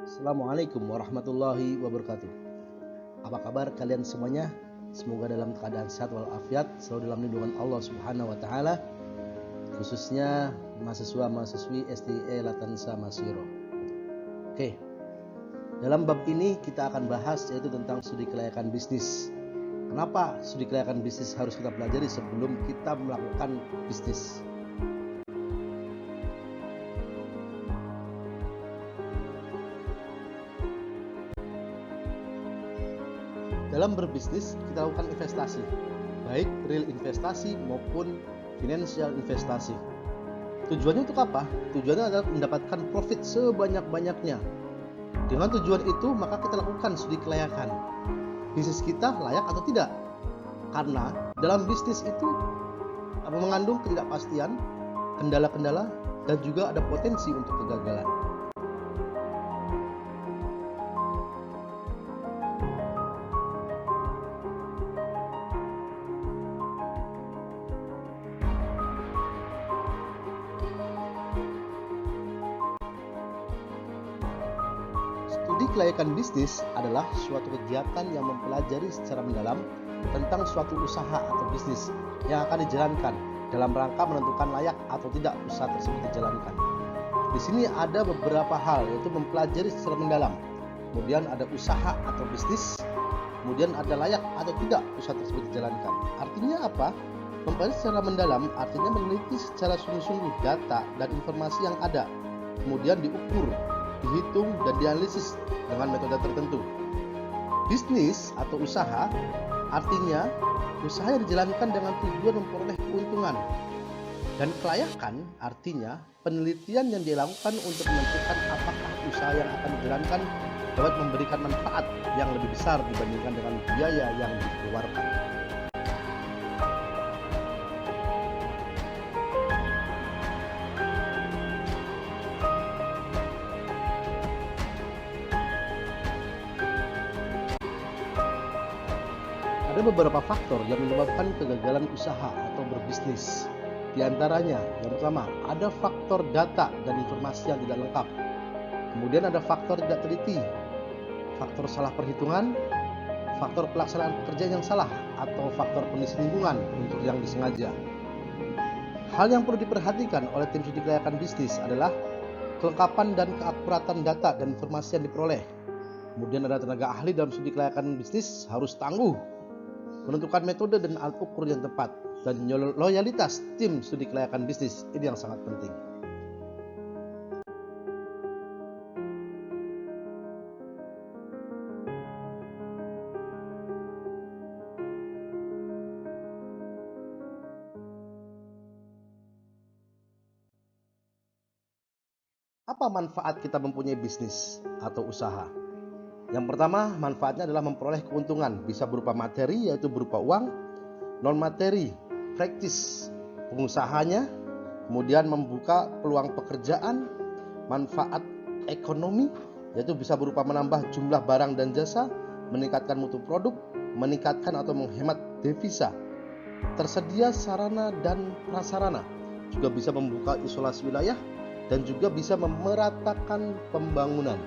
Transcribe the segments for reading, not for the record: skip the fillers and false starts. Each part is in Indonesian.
Assalamualaikum warahmatullahi wabarakatuh. Apa kabar kalian semuanya? Semoga dalam keadaan sehat walafiat, selalu dalam lindungan Allah Subhanahu wa taala, khususnya mahasiswa-mahasiswi STIE Latansa Masiro. Oke. Dalam bab ini kita akan bahas yaitu tentang studi kelayakan bisnis. Kenapa studi kelayakan bisnis harus kita pelajari sebelum kita melakukan bisnis? Dalam berbisnis, kita lakukan investasi, baik real investasi maupun financial investasi. Tujuannya untuk apa? Tujuannya adalah mendapatkan profit sebanyak-banyaknya. Dengan tujuan itu, maka kita lakukan studi kelayakan. Bisnis kita layak atau tidak? Karena dalam bisnis itu mengandung ketidakpastian, kendala-kendala, dan juga ada potensi untuk kegagalan. Studi kelayakan bisnis adalah suatu kegiatan yang mempelajari secara mendalam tentang suatu usaha atau bisnis yang akan dijalankan dalam rangka menentukan layak atau tidak usaha tersebut dijalankan. Di sini ada beberapa hal, yaitu mempelajari secara mendalam, kemudian ada usaha atau bisnis, kemudian ada layak atau tidak usaha tersebut dijalankan. Artinya apa? Mempelajari secara mendalam artinya meneliti secara sungguh-sungguh data dan informasi yang ada, kemudian diukur, dihitung, dan dianalisis dengan metode tertentu. Bisnis atau usaha artinya usaha yang dijalankan dengan tujuan memperoleh keuntungan, dan kelayakan artinya penelitian yang dilakukan untuk menentukan apakah usaha yang akan dijalankan dapat memberikan manfaat yang lebih besar dibandingkan dengan biaya yang dikeluarkan. Ada beberapa faktor yang menyebabkan kegagalan usaha atau berbisnis. Di antaranya, yang pertama, ada faktor data dan informasi yang tidak lengkap. Kemudian ada faktor tidak teliti, faktor salah perhitungan, faktor pelaksanaan pekerjaan yang salah, atau faktor kondisi lingkungan untuk yang disengaja. Hal yang perlu diperhatikan oleh tim studi kelayakan bisnis adalah kelengkapan dan keakuratan data dan informasi yang diperoleh. Kemudian ada tenaga ahli dalam studi kelayakan bisnis harus tangguh, menentukan metode dan alat ukur yang tepat, dan loyalitas tim studi kelayakan bisnis ini yang sangat penting. Apa manfaat kita mempunyai bisnis atau usaha? Yang pertama, manfaatnya adalah memperoleh keuntungan, bisa berupa materi yaitu berupa uang, non materi, praktis pengusahanya, kemudian membuka peluang pekerjaan, manfaat ekonomi yaitu bisa berupa menambah jumlah barang dan jasa, meningkatkan mutu produk, meningkatkan atau menghemat devisa, tersedia sarana dan prasarana, juga bisa membuka isolasi wilayah, dan juga bisa memeratakan pembangunan.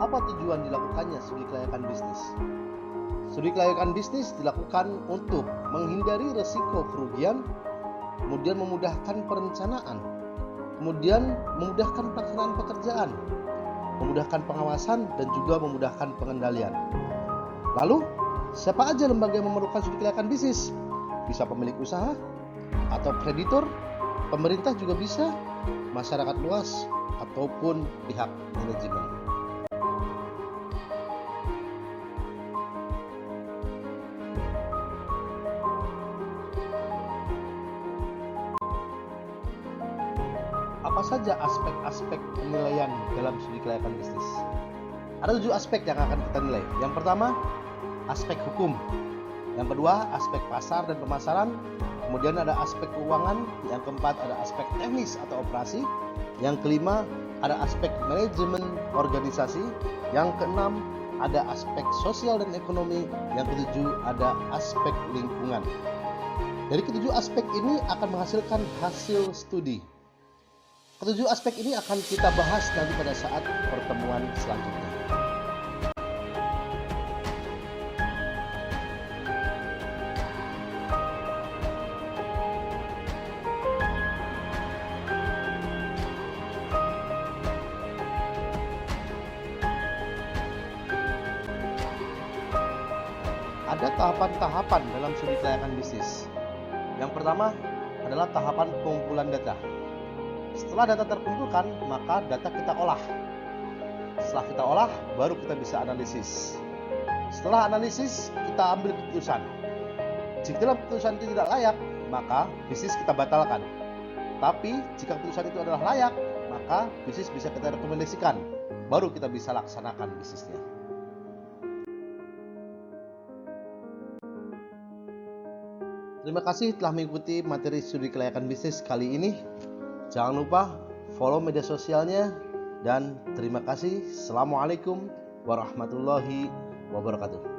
Apa tujuan dilakukannya studi kelayakan bisnis? Studi kelayakan bisnis dilakukan untuk menghindari resiko kerugian, kemudian memudahkan perencanaan, kemudian memudahkan pelaksanaan pekerjaan, memudahkan pengawasan, dan juga memudahkan pengendalian. Lalu, siapa aja lembaga yang memerlukan studi kelayakan bisnis? Bisa pemilik usaha atau kreditor, pemerintah juga bisa, masyarakat luas, ataupun pihak manajemen. Apa saja aspek-aspek penilaian dalam studi kelayakan bisnis? Ada 7 aspek yang akan kita nilai. Yang pertama, aspek hukum. Yang kedua, aspek pasar dan pemasaran. Kemudian ada aspek keuangan. Yang keempat, ada aspek teknis atau operasi. Yang kelima, ada aspek manajemen organisasi. Yang keenam, ada aspek sosial dan ekonomi. Yang ketujuh, ada aspek lingkungan. Dari ketujuh aspek ini akan menghasilkan hasil studi. Ketujuh aspek ini akan kita bahas nanti pada saat pertemuan selanjutnya. Ada tahapan-tahapan dalam studi kelayakan bisnis. Yang pertama adalah tahapan pengumpulan data. Setelah data terkumpulkan, maka data kita olah. Setelah kita olah, baru kita bisa analisis. Setelah analisis, kita ambil keputusan. Jika dalam keputusan itu tidak layak, maka bisnis kita batalkan. Tapi jika keputusan itu adalah layak, maka bisnis bisa kita rekomendasikan. Baru kita bisa laksanakan bisnisnya. Terima kasih telah mengikuti materi studi kelayakan bisnis kali ini. Jangan lupa follow media sosialnya dan terima kasih. Assalamualaikum warahmatullahi wabarakatuh.